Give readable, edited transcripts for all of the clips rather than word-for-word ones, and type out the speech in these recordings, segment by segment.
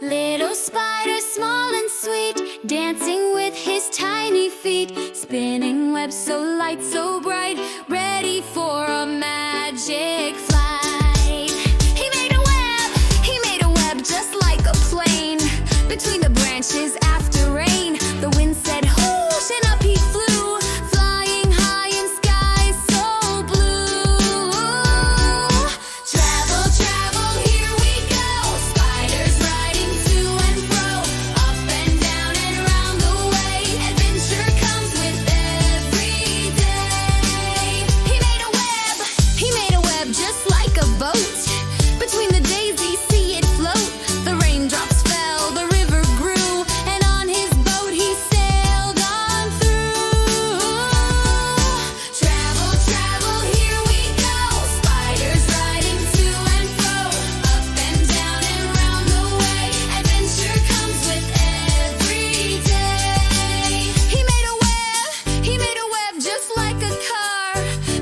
Little spider, small and sweet, dancing with his tiny feet, spinning webs so light, so bright, ready for a magic flight. He made a web just like a plane, between the branches after rain. The wind said whoosh and up he flew, flying high in skies so blue. Travel, travel, here we go, spiders riding to and fro, up and down and round the way. Adventure comes with every day. He made a web just like a boat, between the daisies see it float. The raindrops fell, the river grew, and on his boat he sailed on through. Travel, travel, here we go, spiders riding to and fro, up and down and round the way. Adventure comes with every day. He made a web just like a car,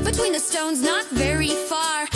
between the stones not very far.